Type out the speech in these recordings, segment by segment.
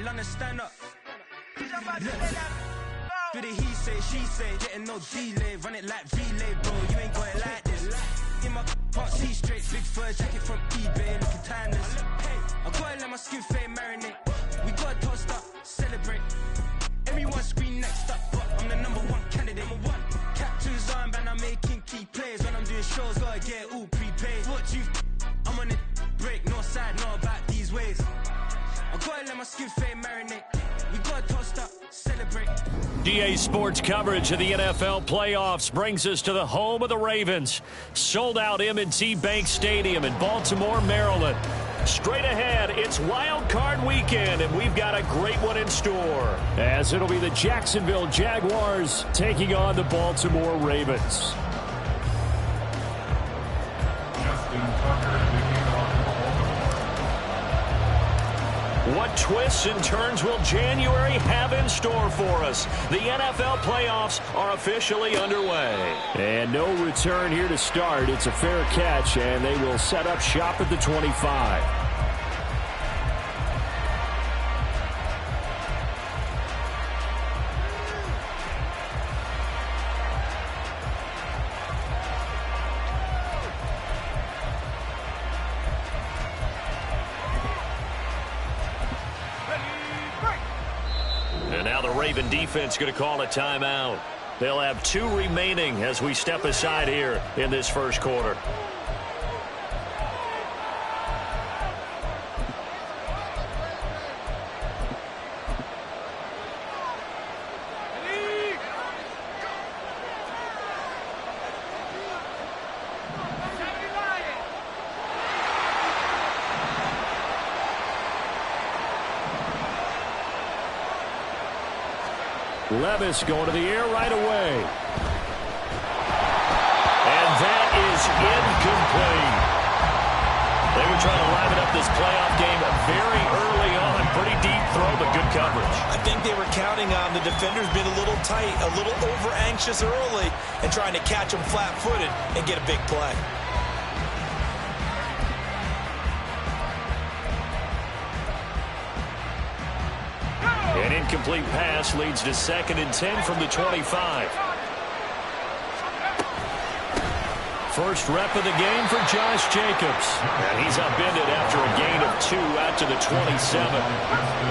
London, stand up. Do the he say, she say, getting no delay, run it like relay, bro. You ain't got it like this. In my can't see straight, big fur jacket from eBay, looking timeless. I gotta let my skin fade marinate. We gotta toast up, celebrate. Everyone scream next up, but I'm the #1 candidate. Captain's armband, I'm making key plays. When I'm doing shows, gotta get all prepaid. What you? I'm on it, break, no side, no about these ways. I gotta let my skin fade marinate. We gotta toast up, celebrate. DA Sports coverage of the NFL playoffs brings us to the home of the Ravens. Sold out M&T Bank Stadium in Baltimore, Maryland. Straight ahead, it's Wild Card Weekend, and we've got a great one in store, as it'll be the Jacksonville Jaguars taking on the Baltimore Ravens. What twists and turns will January have in store for us? The NFL playoffs are officially underway. And no return here to start. It's a fair catch, and they will set up shop at the 25. Raven defense going to call a timeout. They'll have 2 remaining as we step aside here in this first quarter. Levis going to the air right away. And that is incomplete. They were trying to liven up this playoff game very early on. Pretty deep throw, but good coverage. I think they were counting on the defenders being a little tight, a little over-anxious early, and trying to catch them flat-footed and get a big play. An incomplete pass leads to 2nd and 10 from the 25. First rep of the game for Josh Jacobs. And he's upended after a gain of 2 out to the 27.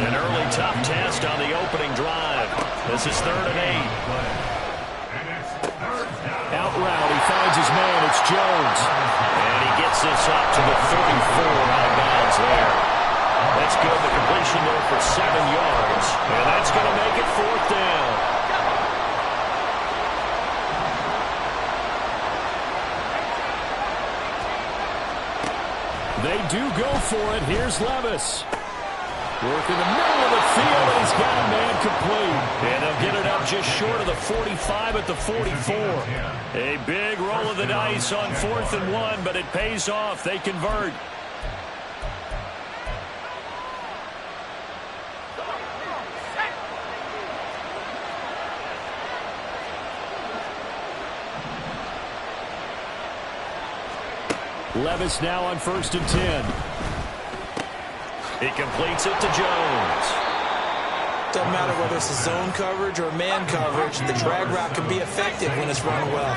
An early tough test on the opening drive. This is 3rd and 8. Out route, he finds his man. It's Jones. And he gets this up to the 34 out of bounds there. That's good. The completion there for 7 yards. And that's going to make it 4th down. They do go for it. Here's Levis. Work in the middle of the field, and he's got a man complete. And they'll get it up just short of the 45 at the 44. A big roll of the dice on 4th and 1, but it pays off. They convert. Levis now on 1st and 10. He completes it to Jones. Doesn't matter whether it's a zone coverage or man coverage, the drag route can be effective when it's run well.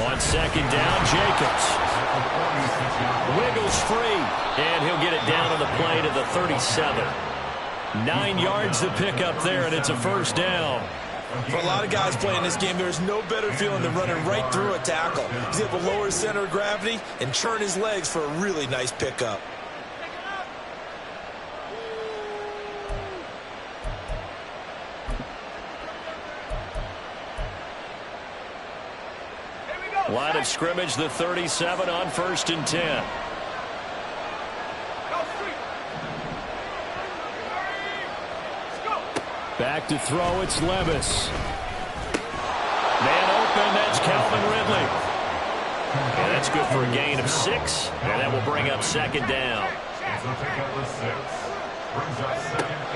On 2nd down, Jacobs. Wiggles free, and he'll get it down on the play to the 37. 9 yards to pick up there, and it's a 1st down. For a lot of guys playing this game, there's no better feeling than running right through a tackle. He's able to lower his center of gravity and churn his legs for a really nice pickup. Line of scrimmage, the 37 on 1st and 10. Back to throw, it's Levis. Man open, that's Calvin Ridley. And that's good for a gain of 6, and that will bring up 2nd down.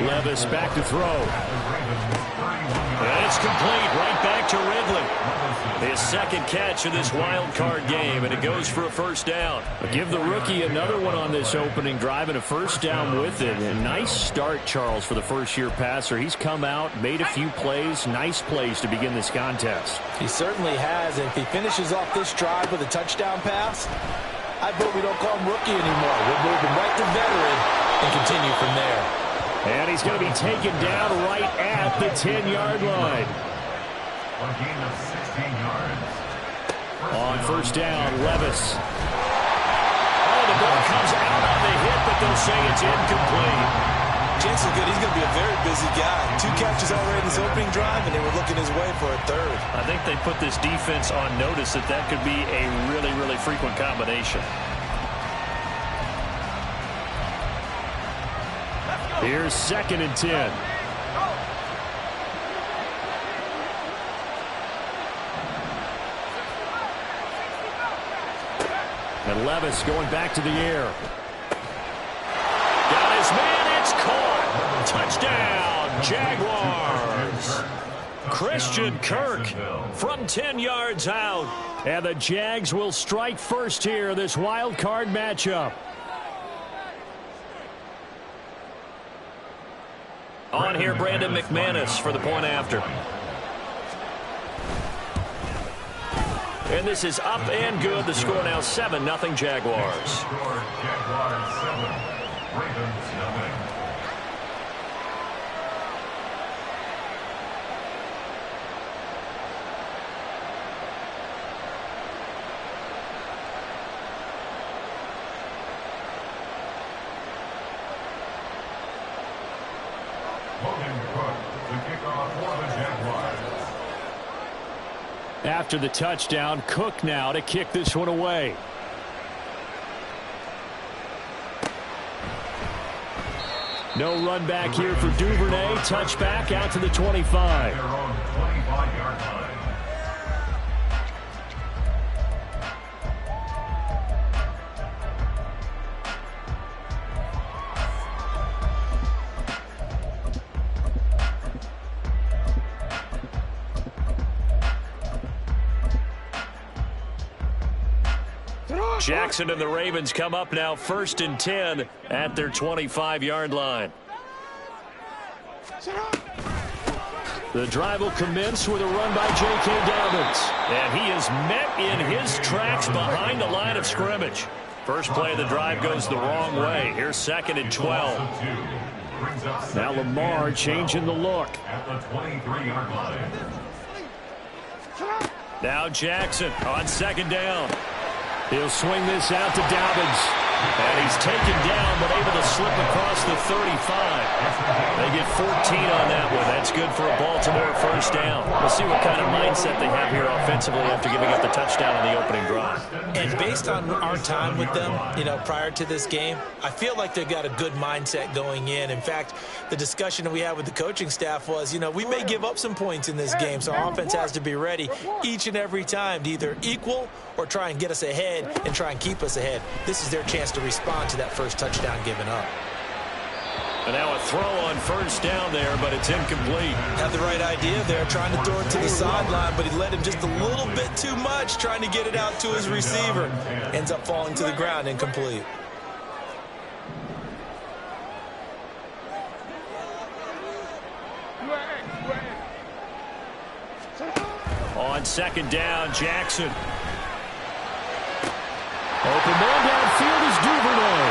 Levis back to throw. And it's complete, right back to Ridley. His second catch of this wild card game, and it goes for a first down. Give the rookie another one on this opening drive and a first down with it. A nice start, Charles, for the first-year passer. He's come out, made a few plays, nice plays to begin this contest. He certainly has, and if he finishes off this drive with a touchdown pass, I vote we don't call him rookie anymore. We'll move him right to veteran and continue from there. And he's going to be taken down right at the 10-yard line. A gain of 16 yards. On first down, Levis. Oh, the ball comes out on the hit, but they'll say it's incomplete. Chance is good. He's going to be a very busy guy. 2 catches already in this opening drive, and they were looking his way for a third. I think they put this defense on notice that that could be a really, really frequent combination. Here's 2nd and 10. And Levis going back to the air. Got his man, it's caught. Touchdown, Jaguars. Christian Kirk from 10 yards out. And the Jags will strike first here, this wild card matchup. On here, Brandon McManus for the point after. And this is up and good. The score now 7-0 Jaguars. Jaguars 7, Ravens 0. After the touchdown, Cook now to kick this one away. No run back here for Duvernay. Touchback out to the 25. Their own 25-yard line. Jackson and the Ravens come up now 1st and 10 at their 25-yard line. The drive will commence with a run by J.K. Dobbins. And he is met in his tracks behind the line of scrimmage. First play of the drive goes the wrong way. Here's 2nd and 12. Now Lamar changing the look. At the 23-yard line. Now Jackson on 2nd down. He'll swing this out to Dobbins. And he's taken down, but able to slip across the 35. They get 14 on that one. That's good for a Baltimore first down. We'll see what kind of mindset they have here offensively after giving up the touchdown on the opening drive. And based on our time with them, prior to this game, I feel like they've got a good mindset going in. In fact, the discussion that we had with the coaching staff was, we may give up some points in this game, so our offense has to be ready each and every time to either equal or try and get us ahead and try and keep us ahead. This is their chance to respond to that first touchdown given up. And now a throw on first down there, but it's incomplete. Had the right idea there, trying to throw it to the sideline, but he let him just a little bit too much, trying to get it out to his receiver. Ends up falling to the ground, incomplete. On 2nd down, Jackson. Open man downfield is Duvernay.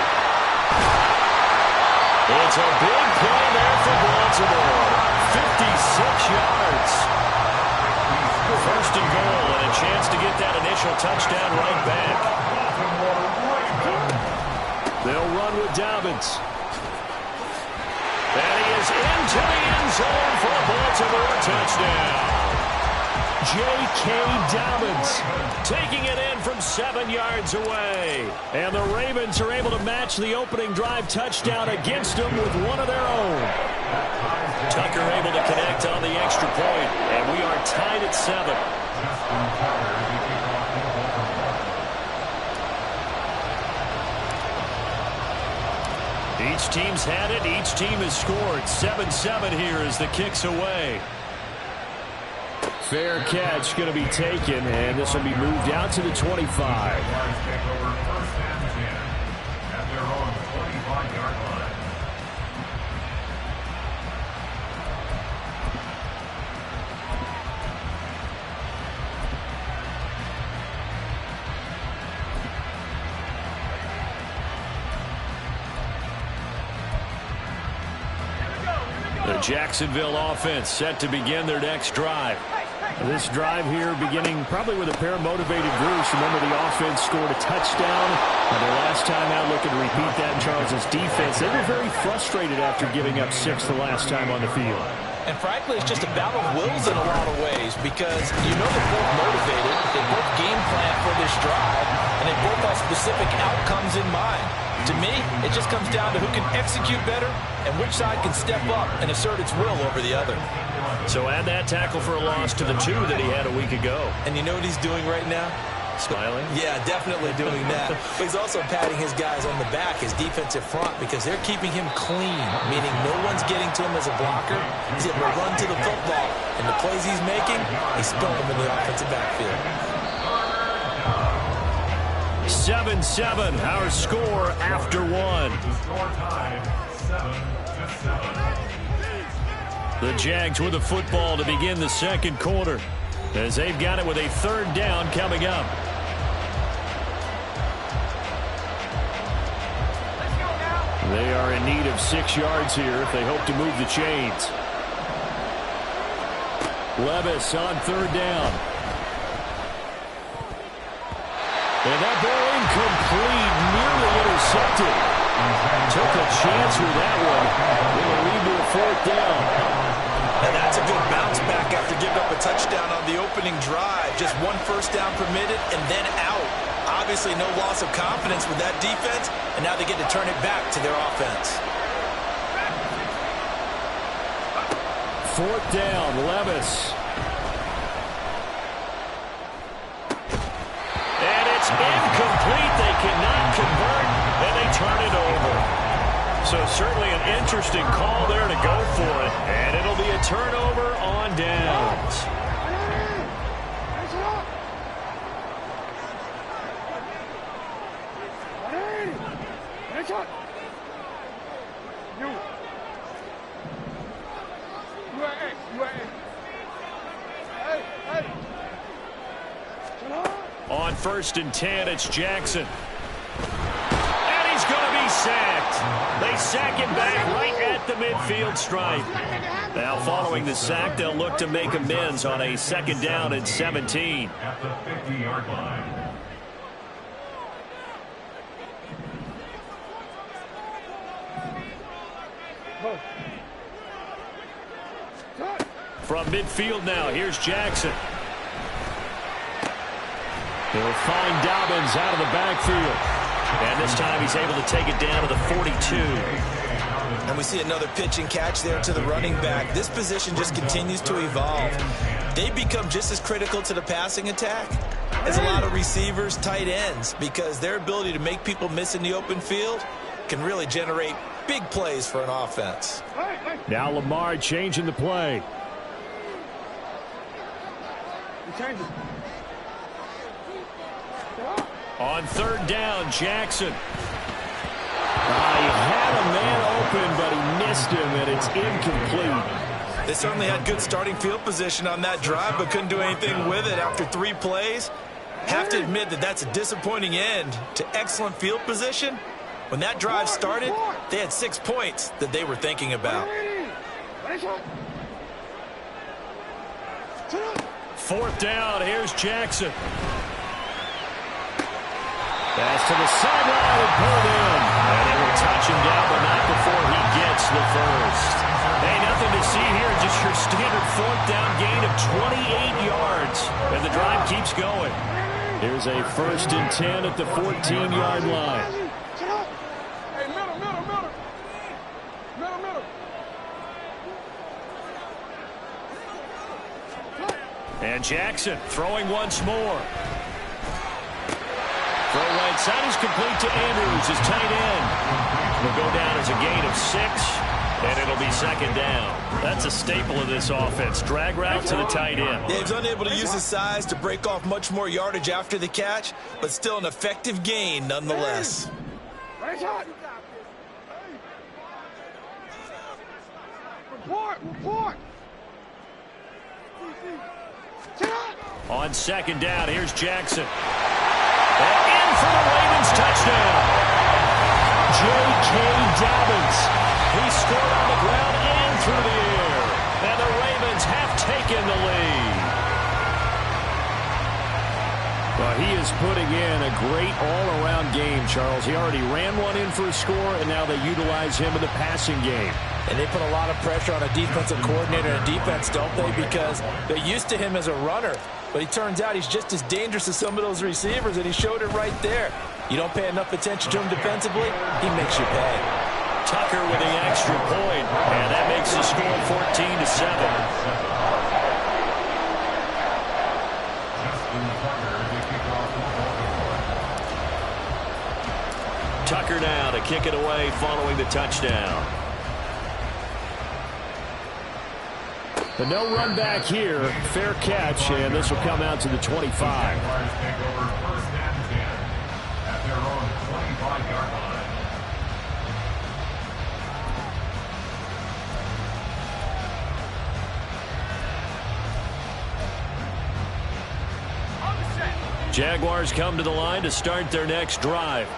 It's a big play there for Baltimore. 56 yards. First and goal, and a chance to get that initial touchdown right back. They'll run with Dobbins. And he is into the end zone for a Baltimore touchdown. J.K. Dobbins taking it in from 7 yards away. And the Ravens are able to match the opening drive touchdown against them with one of their own. Tucker able to connect on the extra point, and we are tied at 7. Each team's had it. Each team has scored. 7-7 here as the kick's away. Fair catch going to be taken, and this will be moved out to the 25. Jaguars take over first and 10 at their own 25-yard line. The Jacksonville offense set to begin their next drive. This drive here beginning probably with a pair of motivated groups. Remember, the offense scored a touchdown. Their last time out, looking to repeat that in Charles' defense. They were very frustrated after giving up 6 the last time on the field. And frankly, it's just a battle of wills in a lot of ways because you know they're both motivated, they both game plan for this drive, and they both have specific outcomes in mind. To me, it just comes down to who can execute better and which side can step up and assert its will over the other. So add that tackle for a loss to the 2 that he had a week ago. And you know what he's doing right now? Smiling? Yeah, definitely doing that. But he's also patting his guys on the back, his defensive front, because they're keeping him clean, meaning no one's getting to him as a blocker. He's able to run to the football, and the plays he's making, he's spilling them in the offensive backfield. 7-7, our score after 1. The score tied 7-7. The Jags with the football to begin the second quarter as they've got it with a 3rd down coming up. They are in need of 6 yards here if they hope to move the chains. Levis on 3rd down. And that ball incomplete, nearly intercepted. Took a chance with that one. They will lead to a 4th down. And that's a good bounce back after giving up a touchdown on the opening drive. Just 1 first down permitted and then out. Obviously no loss of confidence with that defense, and now they get to turn it back to their offense. 4th down, Levis. And it's incomplete. They cannot convert, and they turn it over. So certainly an interesting call there to go for it, and it'll be a turnover on downs. On 1st and 10, it's Jackson. And he's going to be sacked. They sack him back right at the midfield stripe. Now following the sack, they'll look to make amends on a 2nd down and 17. At the 50-yard line. From midfield now, here's Jackson. He'll find Dobbins out of the backfield. And this time he's able to take it down to the 42. And we see another pitch and catch there to the running back. This position just continues to evolve. They become just as critical to the passing attack as a lot of receivers, tight ends, because their ability to make people miss in the open field can really generate big plays for an offense. Now Lamar changing the play. On 3rd down, Jackson. He had a man open, but he missed him, and it's incomplete. They certainly had good starting field position on that drive, but couldn't do anything with it after 3 plays. Have to admit that that's a disappointing end to excellent field position. When that drive started, they had 6 points that they were thinking about. 4th down, here's Jackson. Pass to the sideline and pulled in. And they will touch him down, but not before he gets the first. Hey, nothing to see here, just your standard 4th down gain of 28 yards. And the drive keeps going. Here's a 1st and 10 at the 14-yard line. And Jackson throwing once more. Throw away right side is complete to Andrews, his tight end. Will go down as a gain of 6, and it'll be second down. That's a staple of this offense. Drag route to the tight end. Yeah, he's unable to use his size to break off much more yardage after the catch, but still an effective gain nonetheless. Report! On second down, here's Jackson. And in for the Ravens touchdown. J.K. Dobbins. He scored on the ground and through the air. And the Ravens have taken the lead. Well, he is putting in a great all-around game, Charles. He already ran one in for a score, and now they utilize him in the passing game. And they put a lot of pressure on a defensive coordinator and defense, don't they? Because they're used to him as a runner. But he turns out he's just as dangerous as some of those receivers, and he showed it right there. You don't pay enough attention to him defensively, he makes you pay. Tucker with the extra point, and that makes the score 14-7. Tucker now to kick it away following the touchdown. The no run back here, fair catch, and this will come out to the 25. Jaguars take over 1st and 10 at their own 25-yard line. Jaguars come to the line to start their next drive.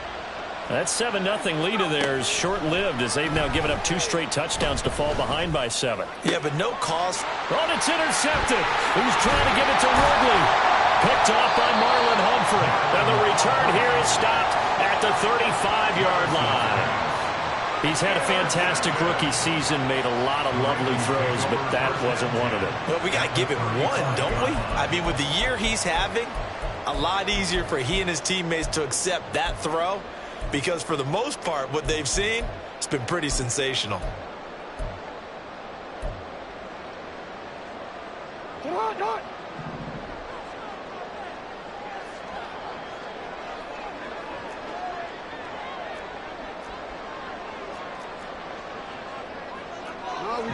That 7-0 lead of theirs short-lived as they've now given up 2 straight touchdowns to fall behind by 7. Yeah, but no cause. Oh, it's intercepted. He's trying to give it to Ridley. Picked off by Marlon Humphrey. And the return here is stopped at the 35-yard line. He's had a fantastic rookie season, made a lot of lovely throws, but that wasn't one of them. Well, we got to give him one, don't we? I mean, with the year he's having, a lot easier for he and his teammates to accept that throw. Because for the most part, what they've seen, it's been pretty sensational.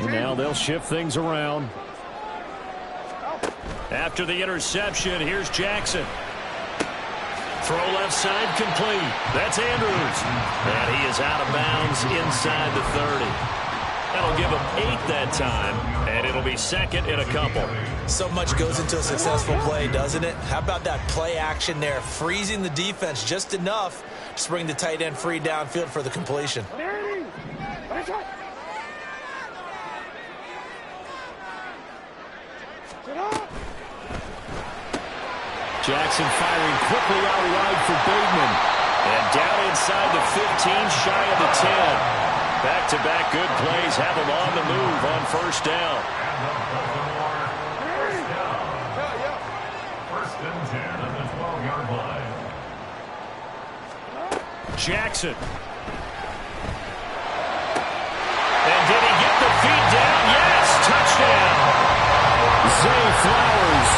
Now they'll shift things around. After the interception, here's Jackson. Throw left side complete. That's Andrews. And he is out of bounds inside the 30. That'll give him 8 that time, and it'll be second in a couple. So much goes into a successful play, doesn't it? How about that play action there, freezing the defense just enough to bring the tight end free downfield for the completion. Jackson firing quickly out wide for Bateman. And down inside the 15, shy of the 10. Back-to-back good plays have him on the move on first down. First and 10 at the 12-yard line. Jackson. And did he get the feet down? Yes, touchdown. Zay Flowers.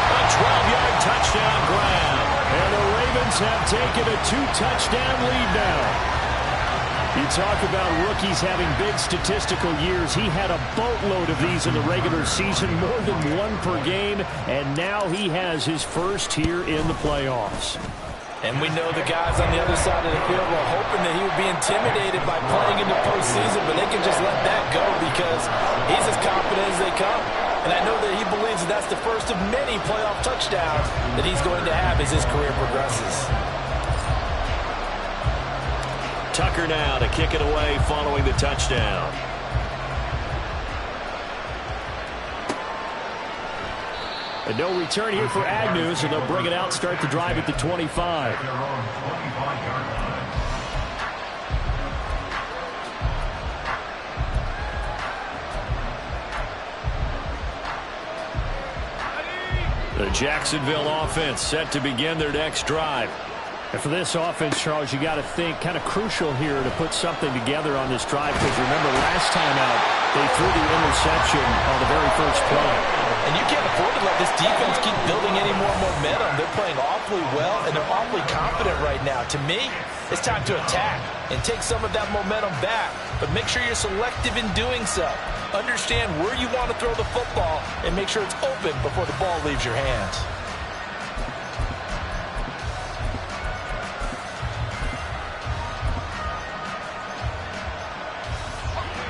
A 12-yard touchdown grab. And the Ravens have taken a 2-touchdown lead now. You talk about rookies having big statistical years. He had a boatload of these in the regular season, more than 1 per game, and now he has his first here in the playoffs. And we know the guys on the other side of the field were hoping that he would be intimidated by playing in the postseason, but they can just let that go because he's as confident as they come. And I know that he believes that that's the first of many playoff touchdowns that he's going to have as his career progresses. Tucker now to kick it away following the touchdown. And no return here for Agnew, so they'll bring it out, start the drive at the 25. The Jacksonville offense set to begin their next drive. And for this offense, Charles, you got to think kind of crucial here to put something together on this drive, because remember last time out they threw the interception on the very first play. And you can't afford to let this defense keep building any more momentum. They're playing awfully well, and they're awfully confident right now. To me, it's time to attack and take some of that momentum back. But make sure you're selective in doing so. Understand where you want to throw the football and make sure it's open before the ball leaves your hands.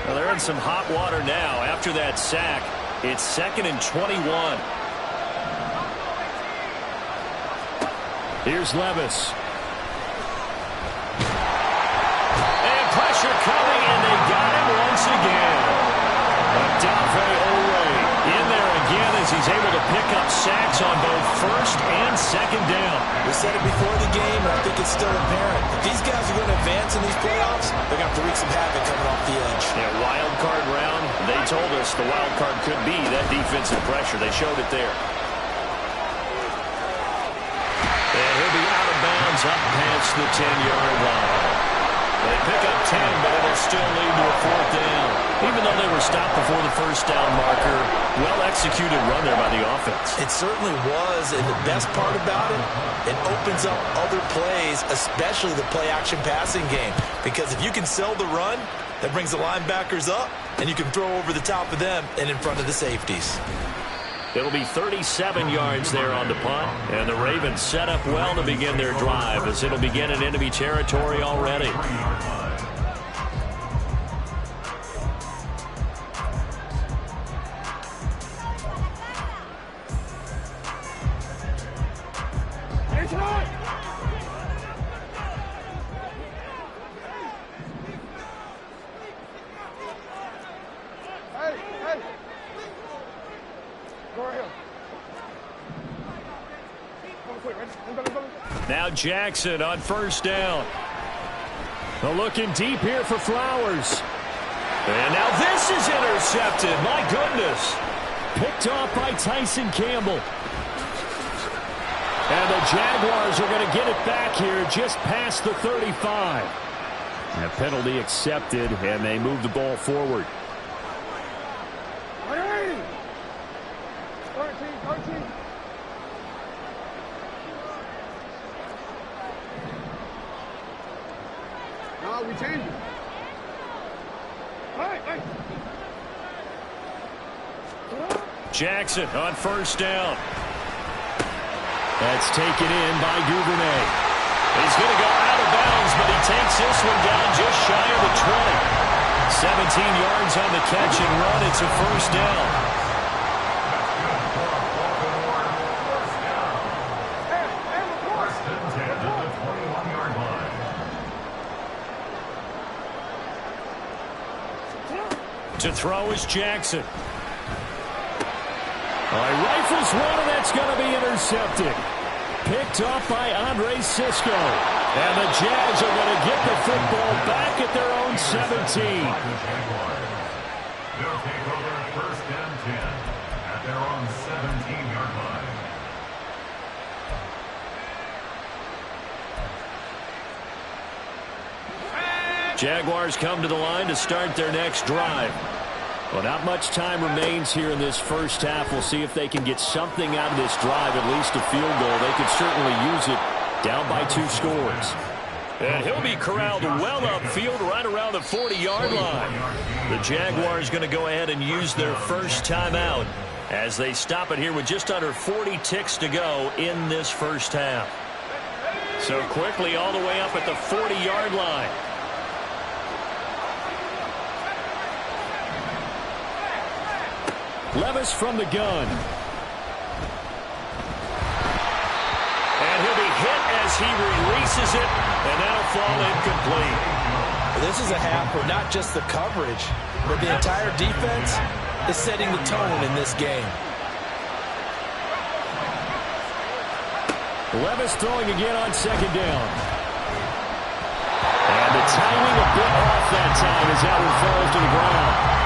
Well, they're in some hot water now after that sack. It's 2nd and 21. Here's Levis. And pressure coming, and they got him once again. Adolphe Oweh in there again as he's able to pick up sacks on both first and second down. We said it before the game, and I think it's still apparent. If these guys are going to advance in these playoffs, they're going to have to wreak some havoc coming off the edge. Yeah, wild card round, they told us the wild card could be that defensive pressure. They showed it there. And he'll be out of bounds up past the 10-yard line. They pick up 10, but it'll still lead to a 4th down. Even though they were stopped before the first down marker, well-executed run there by the offense. It certainly was, and the best part about it, it opens up other plays, especially the play-action passing game. Because if you can sell the run, that brings the linebackers up, and you can throw over the top of them and in front of the safeties. It'll be 37 yards there on the punt, and the Ravens set up well to begin their drive as it'll begin in enemy territory already. Now Jackson on first down. Looking deep here for Flowers. And now this is intercepted. My goodness. Picked off by Tyson Campbell. And the Jaguars are going to get it back here just past the 35. And a penalty accepted, and they move the ball forward. 13. No, we changed it. Hey. Jackson on first down. That's taken in by Duvernay. He's going to go out of bounds, but he takes this one down just shy of the 20. 17 yards on the catch and run. It's a first down. To throw is Jackson. Rifles one, and that's going to be intercepted. Picked off by Andre Sisco. And the Jags are going to get the football back at their own 17. They'll take over 1st and 10 at their own 17-yard line. Jaguars come to the line to start their next drive. Well, not much time remains here in this first half. We'll see if they can get something out of this drive, at least a field goal. They could certainly use it down by 2 scores. And he'll be corralled well upfield right around the 40-yard line. The Jaguars going to go ahead and use their first timeout as they stop it here with just under 40 ticks to go in this first half. So quickly all the way up at the 40-yard line. Levis from the gun. And he'll be hit as he releases it, and that'll fall incomplete. This is a half where not just the coverage, but the entire defense is setting the tone in this game. Levis throwing again on second down. And the timing a bit off that time as that one falls to the ground.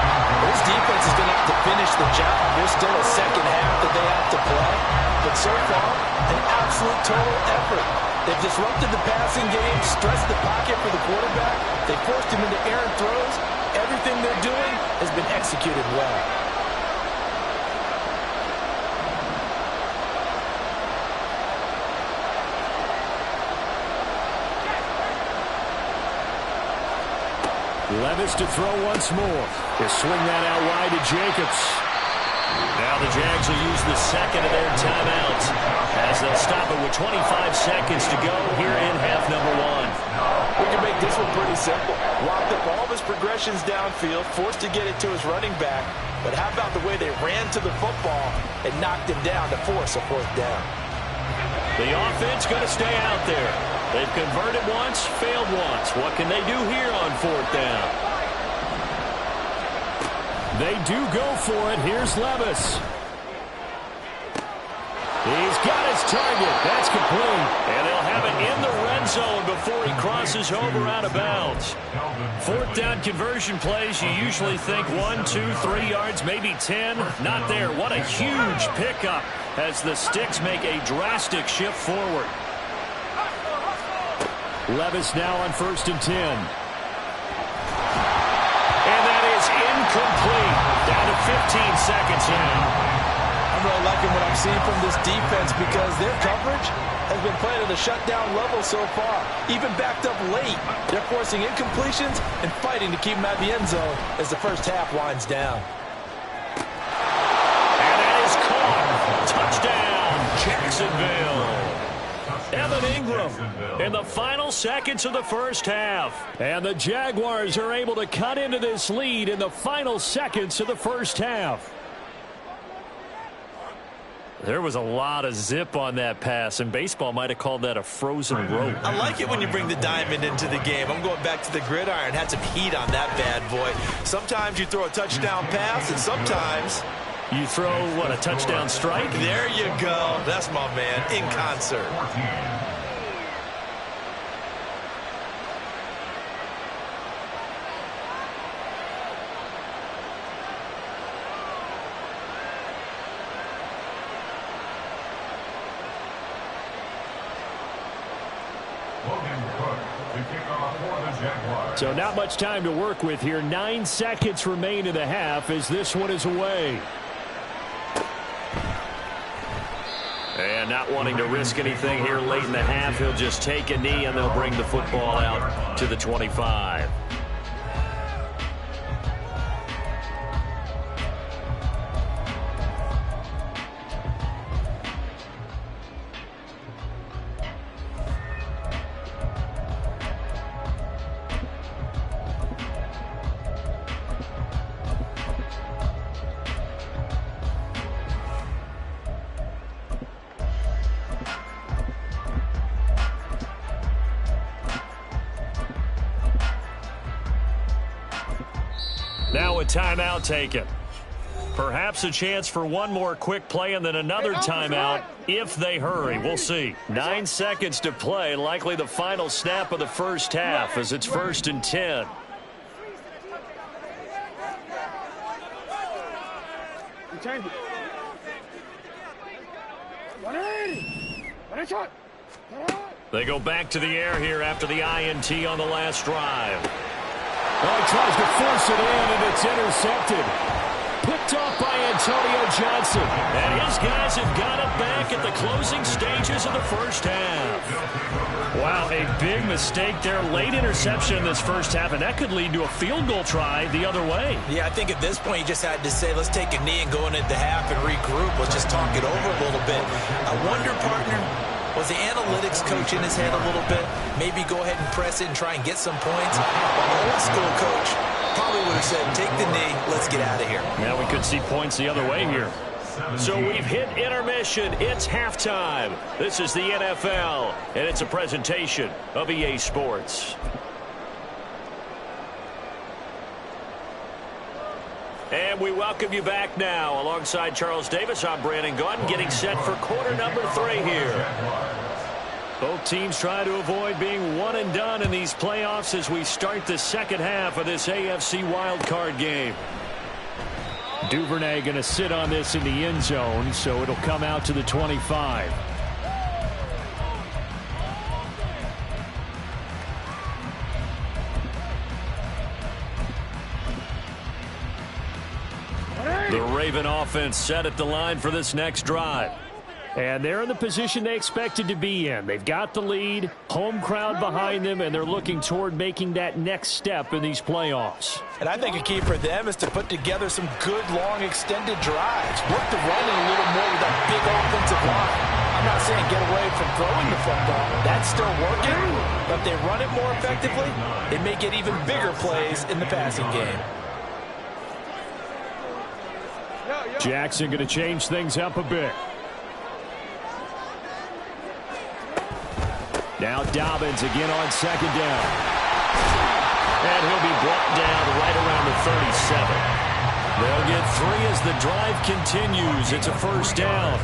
This defense is going to have to finish the job. There's still a second half that they have to play. But so far, an absolute total effort. They've disrupted the passing game, stressed the pocket for the quarterback. They forced him into errant throws. Everything they're doing has been executed well. Levis to throw once more. He'll swing that out wide to Jacobs. Now the Jags will use the second of their timeouts as they'll stop it with 25 seconds to go here in half number one. We can make this one pretty simple. Locked up all of his progressions downfield, forced to get it to his running back. But how about the way they ran to the football and knocked him down to force a fourth down? The offense going to stay out there. They've converted once, failed once. What can they do here on fourth down? They do go for it. Here's Levis. He's got his target. That's complete. And they'll have it in the red zone before he crosses over out of bounds. Fourth down conversion plays, you usually think 1, 2, 3 yards, maybe 10. Not there. What a huge pickup as the Sticks make a drastic shift forward. Levis now on 1st and 10. And that is incomplete. Down to 15 seconds now. I'm really liking what I'm seeing from this defense because their coverage has been playing at a shutdown level so far. Even backed up late, they're forcing incompletions and fighting to keep them out of the end zone as the first half winds down. And that is caught. Touchdown, Jacksonville. Evan Ingram in the final seconds of the first half. And the Jaguars are able to cut into this lead in the final seconds of the first half. There was a lot of zip on that pass, and baseball might have called that a frozen rope. I like it when you bring the diamond into the game. I'm going back to the gridiron. Had some heat on that bad boy. Sometimes you throw a touchdown pass, and sometimes you throw, what, a touchdown strike? There you go. That's my man, in concert. So not much time to work with here. 9 seconds remain in the half as this one is away. And not wanting to risk anything here late in the half, he'll just take a knee and they'll bring the football out to the 25. Now a timeout taken. Perhaps a chance for one more quick play and then another timeout if they hurry. We'll see. 9 seconds to play. Likely the final snap of the first half as it's 1st and 10. Change it. 180. Shot. They go back to the air here after the INT on the last drive. Well, he tries to force it in, and it's intercepted. Picked off by Antonio Johnson. And his guys have got it back at the closing stages of the first half. Wow, a big mistake there. Late interception in this first half, and that could lead to a field goal try the other way. Yeah, I think at this point you just had to say, let's take a knee and go into the half and regroup. Let's just talk it over a little bit. I wonder, partner, was the analytics coach in his head a little bit? Maybe go ahead and press it and try and get some points. The old school coach probably would have said, take the knee, let's get out of here. Now we could see points the other way here. So we've hit intermission. It's halftime. This is the NFL, and it's a presentation of EA Sports. And we welcome you back now. Alongside Charles Davis, I'm Brandon Gaudin, getting set for quarter number 3 here. Both teams try to avoid being one and done in these playoffs as we start the second half of this AFC wildcard game. Duvernay going to sit on this in the end zone, so it'll come out to the 25. The Raven offense set at the line for this next drive. And they're in the position they expected to be in. They've got the lead, home crowd behind them, and they're looking toward making that next step in these playoffs. And I think a key for them is to put together some good, long, extended drives. Work the running a little more with that big offensive line. I'm not saying get away from throwing the football. That's still working. But if they run it more effectively, it may get even bigger plays in the passing game. Jackson going to change things up a bit. Now Dobbins again on second down. And he'll be brought down right around the 37. They'll get 3 as the drive continues. It's a first down.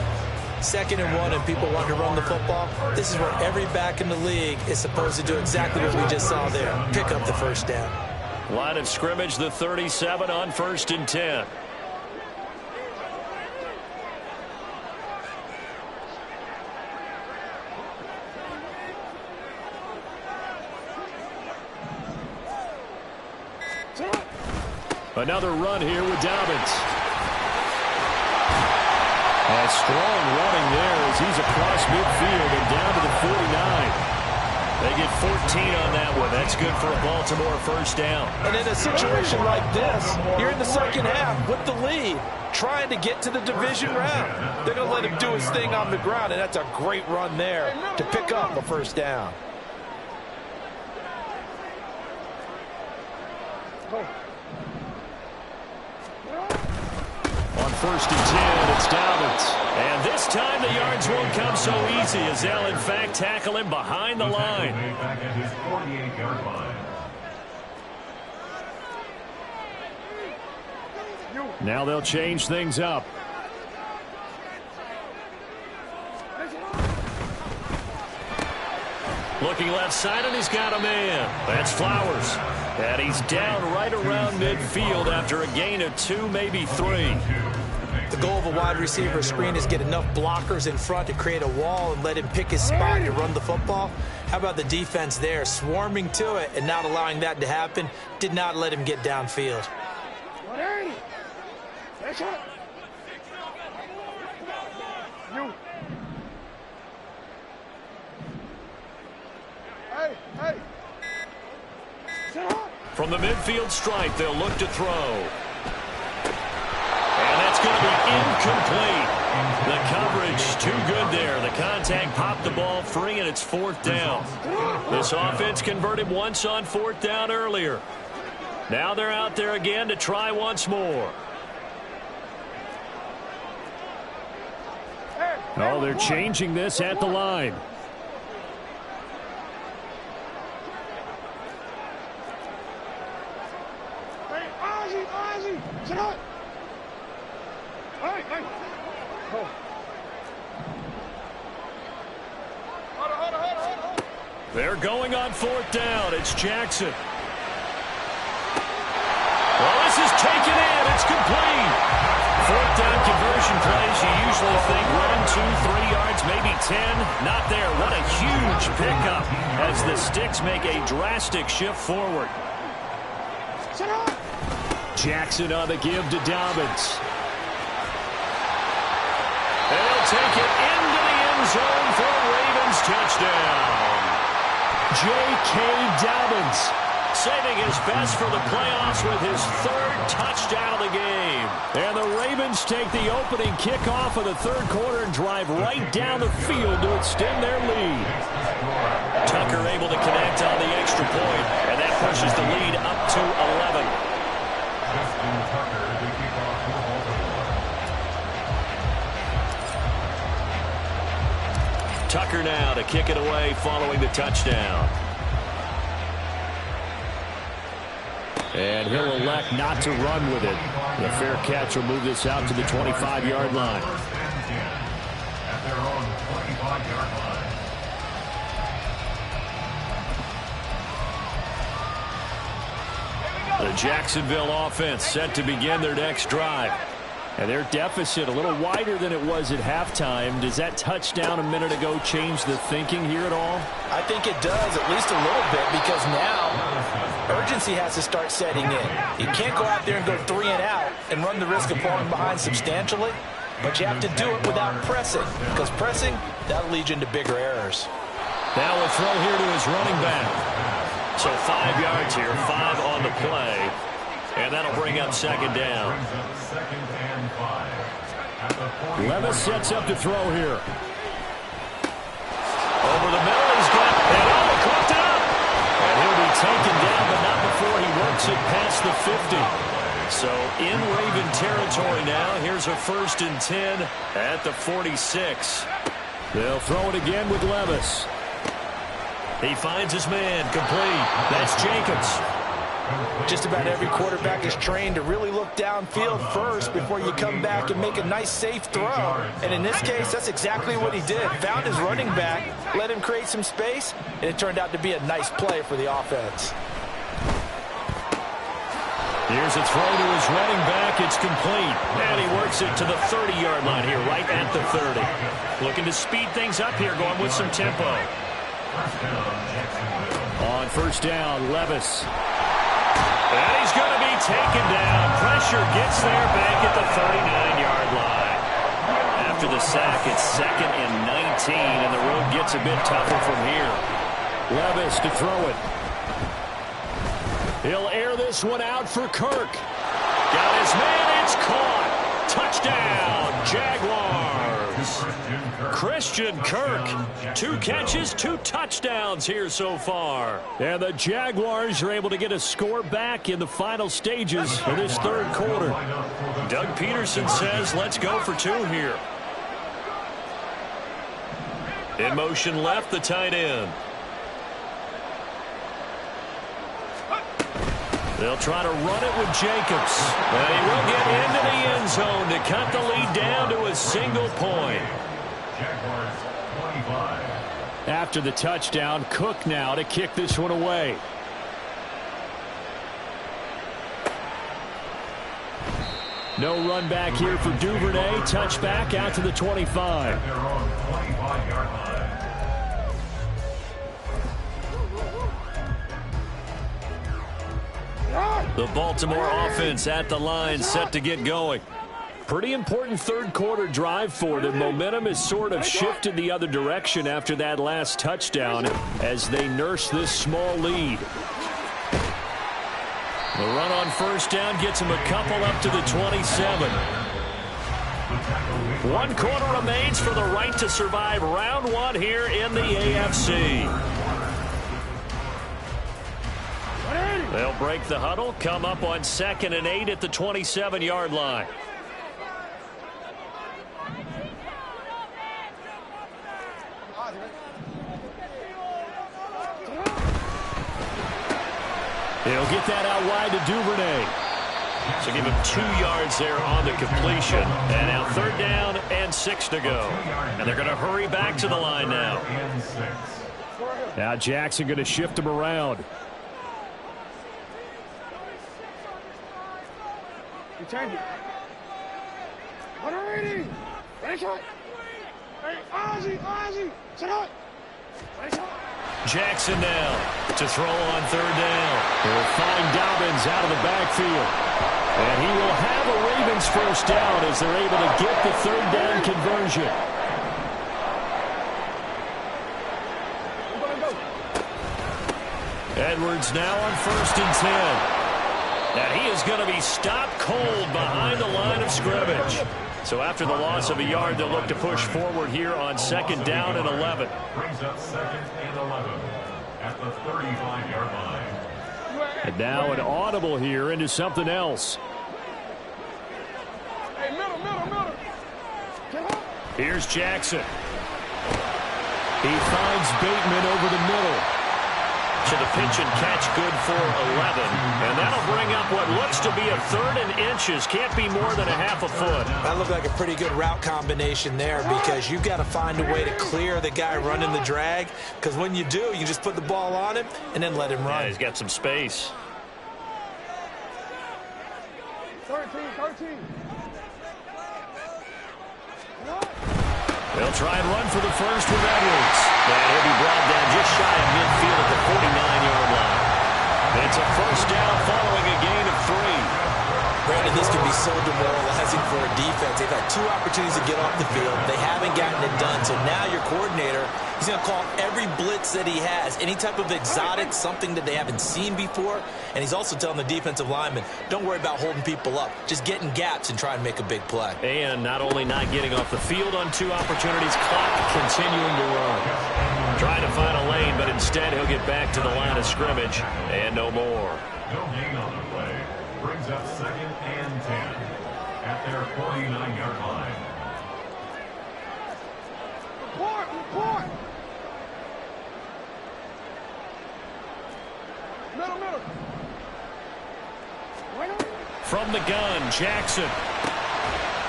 2nd and 1 and people want to run the football. This is where every back in the league is supposed to do exactly what we just saw there. Pick up the first down. Line of scrimmage, the 37 on 1st and 10. Another run here with Dobbins. A strong running there as he's across midfield and down to the 49. They get 14 on that one. That's good for a Baltimore first down. And in a situation like this, you're in the second half with the lead, trying to get to the division round. They're going to let him do his thing on the ground, and that's a great run there to pick up a first down. On 1st and 10, it's Dobbins. And this time the yards won't come so easy as they'll, in fact, tackle him behind the line. Back at his 48-yard line. Now they'll change things up. Looking left side, and he's got a man. That's Flowers. And he's down right around midfield after a gain of 2, maybe 3. The goal of a wide receiver screen is get enough blockers in front to create a wall and let him pick his spot to run the football. How about the defense there, swarming to it and not allowing that to happen? Did not let him get downfield. 180. That's it. You. Hey. From the midfield stripe, they'll look to throw. And that's going to be incomplete. The coverage too good there. The contact popped the ball free, and it's 4th down. This offense converted once on 4th down earlier. Now they're out there again to try once more. Oh, they're changing this at the line. Ozzy. Sit up. Hey. Oh. Hold on. They're going on 4th down. It's Jackson. Well, this is taken in. It's complete. 4th down conversion plays. You usually think 1, 2, 3 yards, maybe 10. Not there. What a huge pickup as the Sticks make a drastic shift forward. Sit up. Jackson on the give to Dobbins. And he'll take it into the end zone for a Ravens touchdown. J.K. Dobbins. Saving his best for the playoffs with his 3rd touchdown of the game. And the Ravens take the opening kickoff of the 3rd quarter and drive right down the field to extend their lead. Tucker able to connect on the extra point, and that pushes the lead up to 11. Tucker to kick off for Baltimore. Tucker now to kick it away following the touchdown. And he'll elect not to run with it. The fair catch will move this out to the 25-yard line. At their own 25-yard line. The Jacksonville offense set to begin their next drive. And their deficit a little wider than it was at halftime. Does that touchdown a minute ago change the thinking here at all? I think it does, at least a little bit, because now urgency has to start setting in. You can't go out there and go 3 and out and run the risk of falling behind substantially, but you have to do it without pressing, because pressing, that'll lead you into bigger errors. Now a throw here to his running back. So 5 yards here, 5 on the play, and that'll bring up second down. Levis sets up to throw here. Over the middle, he's got it. Caught it up. And he'll be taken down, but not before he works it past the 50. So in Raven territory now. Here's a 1st and 10 at the 46. They'll throw it again with Levis. He finds his man, complete. That's Jacobs. Just about every quarterback is trained to really look downfield first before you come back and make a nice, safe throw. And in this case, that's exactly what he did. Found his running back, let him create some space, and it turned out to be a nice play for the offense. Here's a throw to his running back. It's complete. And he works it to the 30-yard line here, right at the 30. Looking to speed things up here, going with some tempo. On 1st down, Levis. And he's going to be taken down. Pressure gets there back at the 39-yard line. After the sack, it's 2nd and 19, and the road gets a bit tougher from here. Levis to throw it. He'll air this one out for Kirk. Got his man. It's caught. Touchdown, Jaguars. Christian Kirk. 2 catches, 2 touchdowns here so far. And the Jaguars are able to get a score back in the final stages of this 3rd quarter. Doug Peterson says, let's go for 2 here. In motion left, the tight end. They'll try to run it with Jacobs. And he will get into the end zone to cut the lead down to a single point. After the touchdown, Cook now to kick this one away. No run back here for Duvernay. Touchback out to the 25. The Baltimore offense at the line, set to get going. Pretty important 3rd quarter drive for them. Momentum has sort of shifted the other direction after that last touchdown as they nurse this small lead. The run on 1st down gets him a couple up to the 27. 1 quarter remains for the right to survive round 1 here in the AFC. They'll break the huddle, come up on 2nd and 8 at the 27-yard line. They'll get that out wide to Duvernay. So give him 2 yards there on the completion. And now 3rd down and 6 to go. And they're going to hurry back to the line now. Now Jackson going to shift him around. Return it. 180. Ready shot. Hey, Ozzy. Set up. Ready shot. Jackson now to throw on 3rd down. He'll find Dobbins out of the backfield. And he will have a Ravens 1st down as they're able to get the 3rd down conversion. Edwards now on 1st and 10. And he is going to be stopped cold behind the line of scrimmage. So after the loss of a yard, they'll look to push forward here on 2nd down and 11. Brings up 2nd and 11 at the 35-yard line. And now an audible here into something else. Hey, middle. Here's Jackson. He finds Bateman over the middle. To the pitch and catch, good for 11. And that'll bring up what looks to be a 3rd and inches. Can't be more than a half a foot. That looked like a pretty good route combination there, because you've got to find a way to clear the guy running the drag. Because when you do, you just put the ball on him and then let him run. Yeah, he's got some space. 13. They'll try and run for the 1st with Edwards. And he'll be brought down just shy of midfield at the 49-yard line. It's a 1st And this can be so demoralizing for a defense. They've had 2 opportunities to get off the field. They haven't gotten it done. So now your coordinator, he's going to call every blitz that he has, any type of exotic, something that they haven't seen before. And he's also telling the defensive lineman, don't worry about holding people up. Just get in gaps and try and make a big play. And not only not getting off the field on 2 opportunities, clock continuing to run. Trying to find a lane, but instead he'll get back to the line of scrimmage and no more. No gain on the play. Brings up 2nd and 10 at their 49-yard line. Report! Middle. From the gun, Jackson.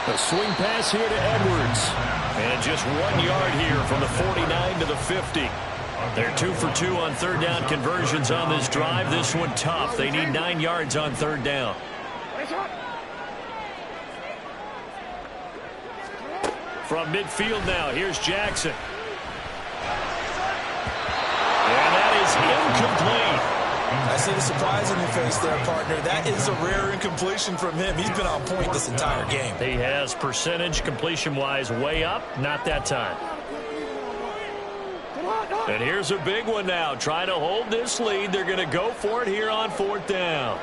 A swing pass here to Edwards. And just 1 yard here from the 49 to the 50. They're 2 for 2 on 3rd down conversions on this drive. This one tough. They need 9 yards on 3rd down. From midfield now, here's Jackson. And that is incomplete. I see the surprise on your face there, partner. That is a rare incompletion from him. He's been on point this entire game. He has percentage completion-wise way up. Not that time. And here's a big one now. Trying to hold this lead. They're going to go for it here on 4th down.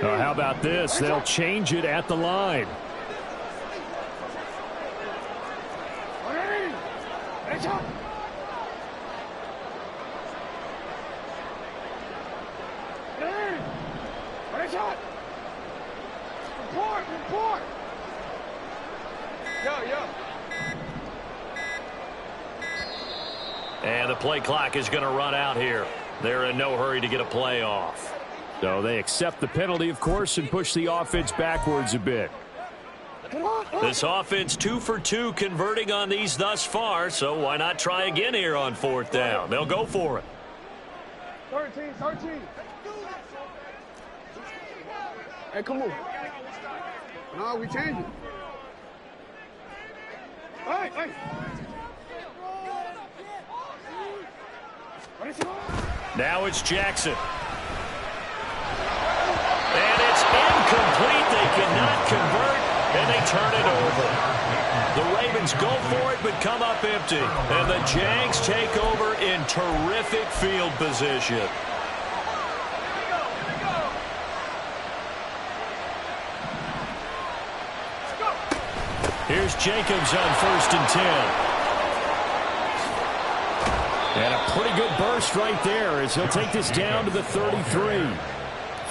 How about this? They'll change it at the line. Report! Yeah. And the play clock is going to run out here. They're in no hurry to get a play off. So they accept the penalty, of course, and push the offense backwards a bit. This offense 2 for 2 converting on these thus far, so why not try again here on 4th down? They'll go for it. 13. Hey, come on. No, we change it. Hey. Now it's Jackson. And it's incomplete. They cannot convert, and they turn it over. The Ravens go for it, but come up empty. And the Jags take over in terrific field position. Here's Jacobs on 1st and 10. And a pretty good burst right there as he'll take this down to the 33.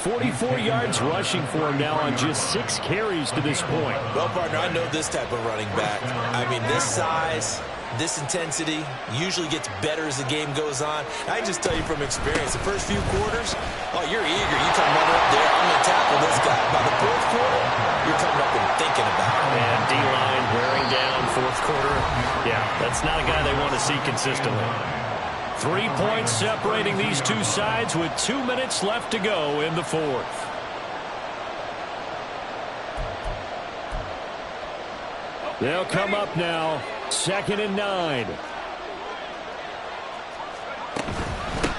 44 yards rushing for him now on just 6 carries to this point. Well, partner, I know this type of running back. I mean, this size, this intensity usually gets better as the game goes on. I can just tell you from experience, the first few quarters, oh, you're eager. You come running up there, I'm going to tackle this guy. By the 4th quarter, you're coming up and thinking about it. And D-line wearing down 4th quarter. Yeah, that's not a guy they want to see consistently. 3 points separating these two sides with 2 minutes left to go in the 4th. They'll come up now. 2nd and 9.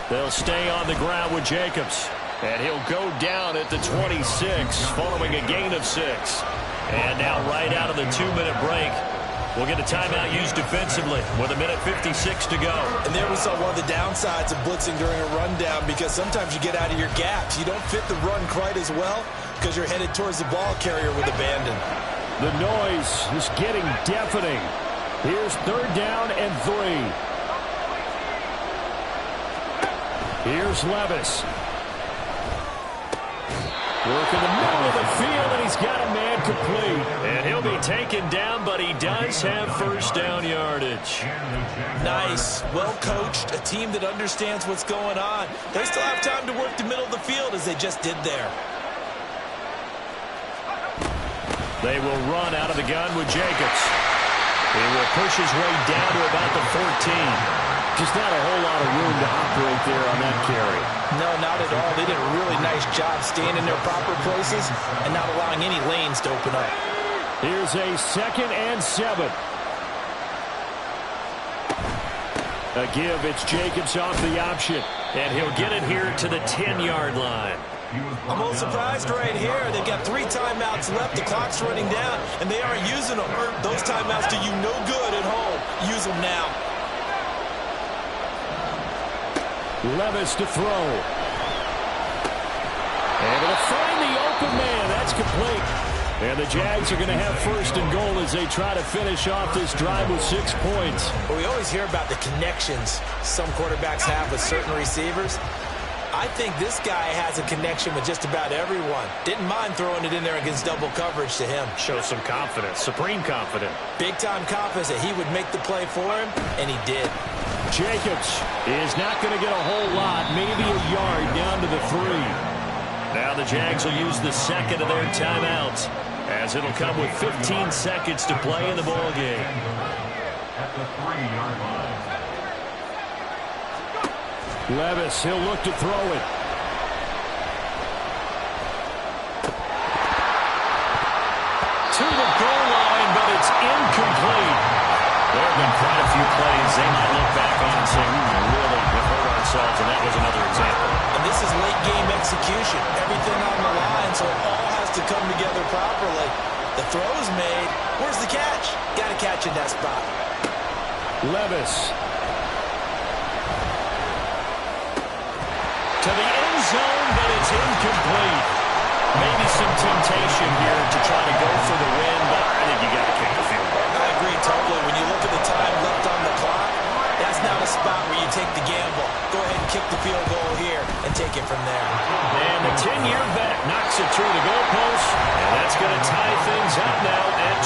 They'll stay on the ground with Jacobs. And he'll go down at the 26 following a gain of 6. And now right out of the 2-minute break, we'll get a timeout used defensively with 1:56 to go. And there we saw one of the downsides of blitzing during a rundown, because sometimes you get out of your gaps. You don't fit the run quite as well because you're headed towards the ball carrier with abandon. The noise is getting deafening. Here's 3rd down and 3. Here's Levis. Work in the middle of the field, and he's got a man complete. And he'll be taken down, but he does have 1st down yardage. Nice. Well coached. A team that understands what's going on. They still have time to work the middle of the field as they just did there. They will run out of the gun with Jacobs. He will push his way down to about the 14. Just not a whole lot of room to operate there on that carry. No, not at all. They did a really nice job staying in their proper places and not allowing any lanes to open up. Here's a 2nd and 7. A give. It's Jacobs off the option. And he'll get it here to the 10-yard line. I'm a little surprised right here. They've got 3 timeouts left. The clock's running down, and they aren't using them. Those timeouts do you no good at home. Use them now. Levis to throw. And it'll find the open man. That's complete. And the Jags are going to have first and goal as they try to finish off this drive with 6 points. Well, we always hear about the connections some quarterbacks have with certain receivers. I think this guy has a connection with just about everyone. Didn't mind throwing it in there against double coverage to him. Shows some confidence, supreme confidence. Big-time confidence that he would make the play for him, and he did. Jacobs is not going to get a whole lot, maybe a yard down to the 3. Now the Jags will use the second of their timeouts, as it'll come with 15 seconds to play in the ball game. At the 3-yard line. Levis, he'll look to throw it. To the goal line, but it's incomplete. There have been quite a few plays they might look back on and say, we really have hurt ourselves, and that was another example. And this is late-game execution. Everything on the line, so it all has to come together properly. The throw's made. Where's the catch? Got to catch in that spot. Levis. To the end zone, but it's incomplete. Maybe some temptation here to try to go for the win, but I think you got to kick the field goal. I agree totally. When you look at the time left on the clock, that's not a spot where you take the gamble. Go ahead and kick the field goal here and take it from there. And the 10-year vet knocks it through the goalpost, and that's going to tie things up now at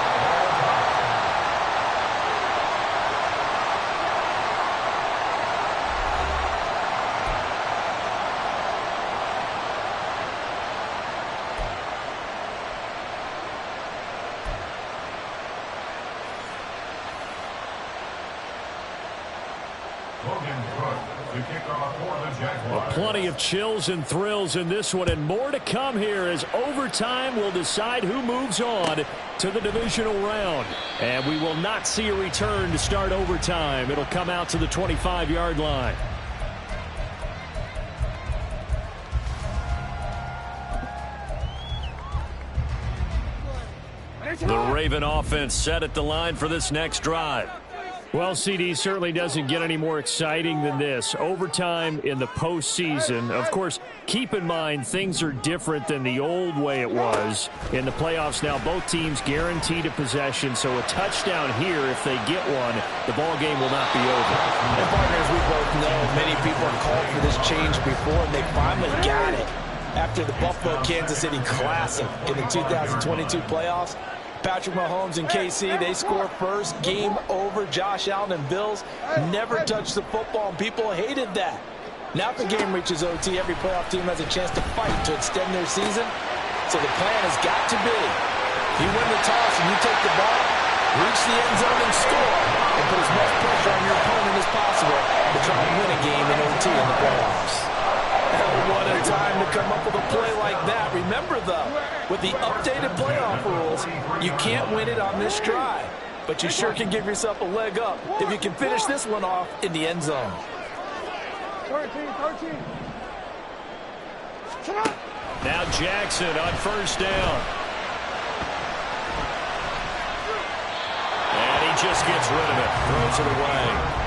28. Plenty of chills and thrills in this one, and more to come here as overtime will decide who moves on to the divisional round. And we will not see a return to start overtime. It'll come out to the 25-yard line. The Raven offense set at the line for this next drive. Well, CD certainly doesn't get any more exciting than this. Overtime in the postseason. Of course, keep in mind things are different than the old way it was. In the playoffs now, both teams guaranteed a possession, so a touchdown here, if they get one, the ball game will not be over. And partners, we both know many people have called for this change before, and they finally got it. After the Buffalo-Kansas City Classic in the 2022 playoffs, Patrick Mahomes and KC, they score first. Game over. Josh Allen and Bills never touched the football, and people hated that. Now if the game reaches OT, every playoff team has a chance to fight to extend their season. So the plan has got to be, you win the toss and you take the ball, reach the end zone and score, and put as much pressure on your opponent as possible to try and win a game in OT in the playoffs. What a time to come up with a play like that. Remember, though, with the updated playoff rules, you can't win it on this drive. But you sure can give yourself a leg up if you can finish this one off in the end zone. 13. Now Jackson on first down. And he just gets rid of it. Throws it away.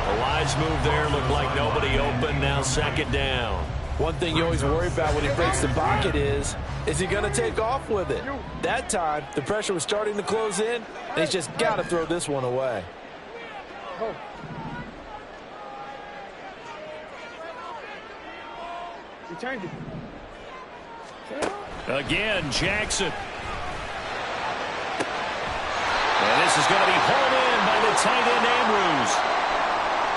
A wise move there. Looked like nobody open. Now second down. One thing you always worry about when he breaks the pocket is he going to take off with it? That time, the pressure was starting to close in, and he's just got to throw this one away. You turned it. Again, Jackson. And this is going to be hauled in by the tight end, Andrews.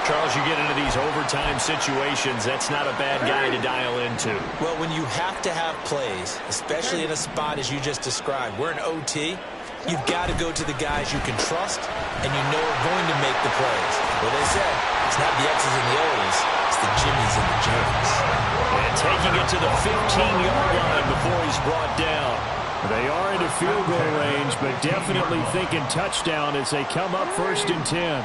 Charles, you get into these overtime situations, that's not a bad guy to dial into. Well, when you have to have plays, especially in a spot as you just described, we're in OT, you've got to go to the guys you can trust and you know are going to make the plays. Well, they said, it's not the X's and the O's, it's the Jimmys and the James. And taking it to the 15-yard line before he's brought down. They are into field goal range, but definitely thinking touchdown as they come up 1st and 10.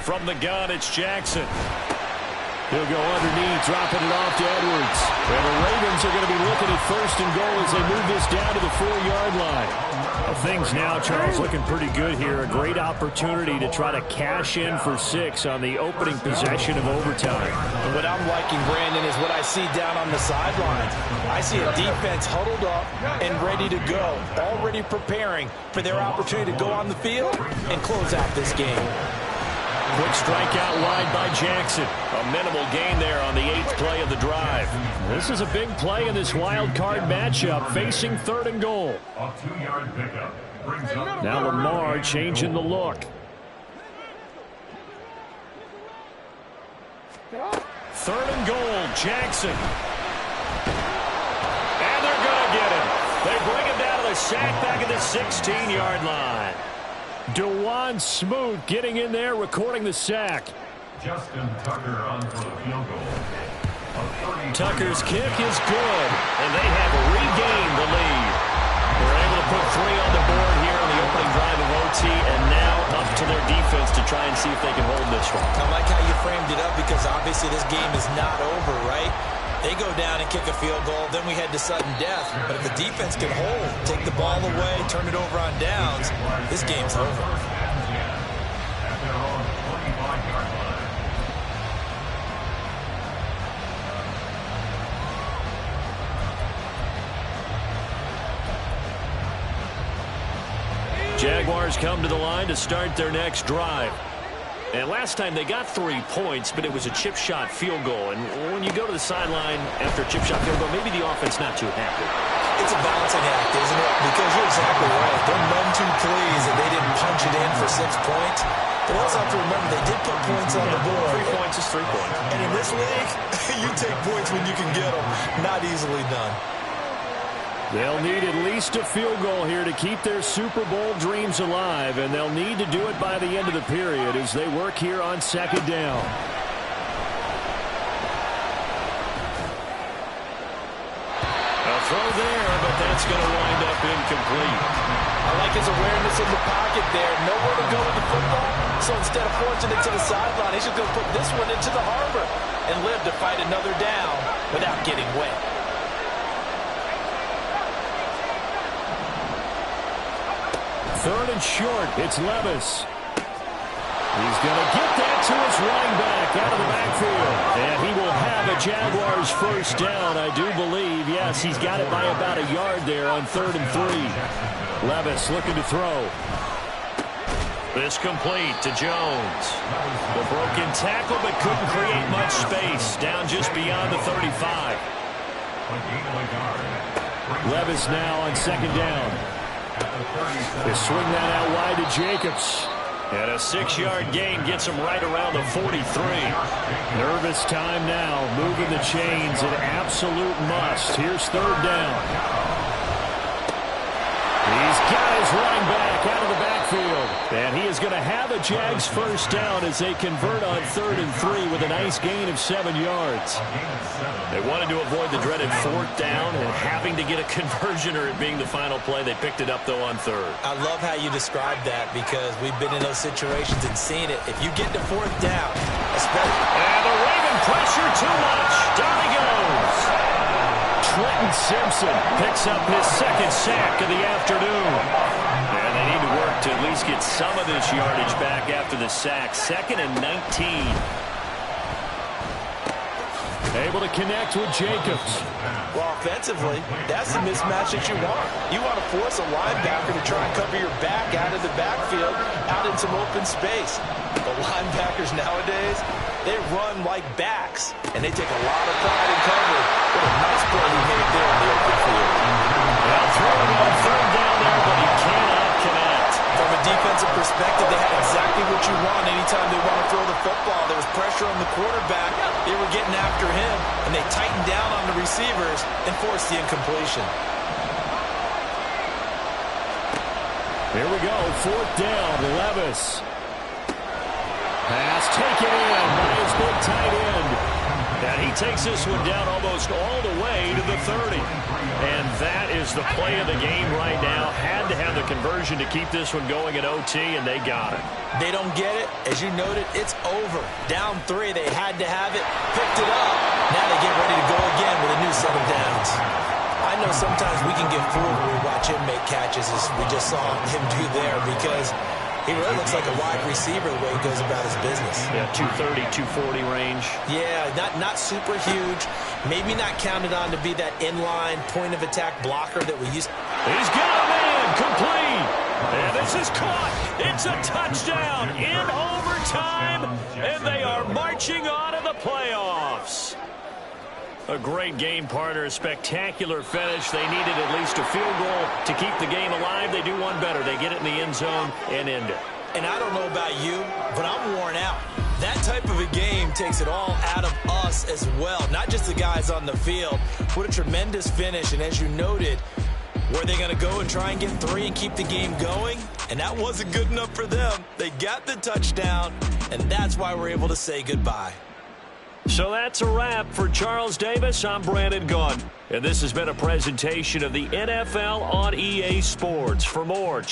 From the gun, it's Jackson. He'll go underneath, dropping it off to Edwards. And the Ravens are going to be looking at 1st and goal as they move this down to the 4-yard line. Well, things now, Charles, looking pretty good here. A great opportunity to try to cash in for 6 on the opening possession of overtime. And what I'm liking, Brandon, is what I see down on the sidelines. I see a defense huddled up and ready to go, already preparing for their opportunity to go on the field and close out this game. Quick strike out wide by Jackson. A minimal gain there on the 8th play of the drive. This is a big play in this wild card matchup, facing 3rd and goal. A 2-yard pickup brings up Now Lamar changing the look. 3rd and goal, Jackson. And they're going to get him. They bring him down to the sack back at the 16-yard line. DeJuan Smoot getting in there, recording the sack. Justin Tucker on for the field goal. Tucker's kick is good, and they have regained the lead. They're able to put 3 on the board here on the opening drive of OT, and now up to their defense to try and see if they can hold this one. I like how you framed it up because obviously this game is not over, right? They go down and kick a field goal, then we head to sudden death. But if the defense can hold, take the ball away, turn it over on downs, this game's over. At their own 25-yard line. Jaguars come to the line to start their next drive. And last time they got 3 points, but it was a chip shot field goal. And when you go to the sideline after a chip shot field goal, maybe the offense not too happy. It's a balancing act, isn't it? Because you're exactly right. They're none too pleased that they didn't punch it in for 6 points. But also have to remember they did put points on the board. 3 points is 3 points. And in this league, you take points when you can get them. Not easily done. They'll need at least a field goal here to keep their Super Bowl dreams alive, and they'll need to do it by the end of the period as they work here on 2nd down. A throw there, but that's going to wind up incomplete. I like his awareness in the pocket there. Nowhere to go with the football, so instead of forcing it to the sideline, he's just going to put this one into the harbor and live to fight another down without getting wet. 3rd and short, it's Levis. He's going to get that to his running back out of the backfield. And he will have a Jaguars 1st down, I do believe. Yes, he's got it by about a yard there on 3rd and 3. Levis looking to throw. This complete to Jones. The broken tackle, but couldn't create much space. Down just beyond the 35. Levis now on 2nd down. They swing that out wide to Jacobs. And a 6-yard gain gets him right around the 43. Nervous time now, moving the chains, an absolute must. Here's 3rd down. He's got his running back out of the backfield. And he is going to have a Jags 1st down as they convert on 3rd and 3 with a nice gain of 7 yards. They wanted to avoid the dreaded 4th down and having to get a conversion or it being the final play. They picked it up, though, on 3rd. I love how you described that because we've been in those situations and seen it. If you get to 4th down, especially... And the Raven pressure too much. Down he goes. Trenton Simpson Picks up his 2nd sack of the afternoon. And they need to work to at least get some of this yardage back after the sack. 2nd and 19. Able to connect with Jacobs. Well, offensively, that's the mismatch that you want. You want to force a linebacker to try and cover your back out of the backfield, out in some open space. The linebackers nowadays, they run like backs, and they take a lot of pride in coverage. What a nice play he made there in the open field. Well, throwing on 3rd down there, but he cannot connect. From a defensive perspective, they had exactly what you want anytime they want to throw the football. There was pressure on the quarterback. They were getting after him, and they tightened down on the receivers and forced the incompletion. Here we go, 4th down, Levis. Pass taken in by his big tight end. And he takes this one down almost all the way to the 30. And that is the play of the game right now. Had to have the conversion to keep this one going at OT, and they got it. They don't get it. As you noted, it's over. Down 3, they had to have it. Picked it up. Now they get ready to go again with a new set of downs. I know sometimes we can get fooled when we watch him make catches, as we just saw him do there, because he really looks like a wide receiver the way he goes about his business. Yeah, 230, 240 range. Yeah, not super huge. Maybe not counted on to be that inline point-of-attack blocker that we used. He's got a man, complete. And this is caught. It's a touchdown in overtime, and they are marching on to the playoffs. A great game, partner. A spectacular finish. They needed at least a field goal to keep the game alive. They do one better. They get it in the end zone and end it. And I don't know about you, but I'm worn out. That type of a game takes it all out of us as well, not just the guys on the field. What a tremendous finish, and as you noted, were they going to go and try and get 3 and keep the game going? And that wasn't good enough for them. They got the touchdown, and that's why we're able to say goodbye. So that's a wrap for Charles Davis. I'm Brandon Gaudin, and this has been a presentation of the NFL on EA Sports. For more,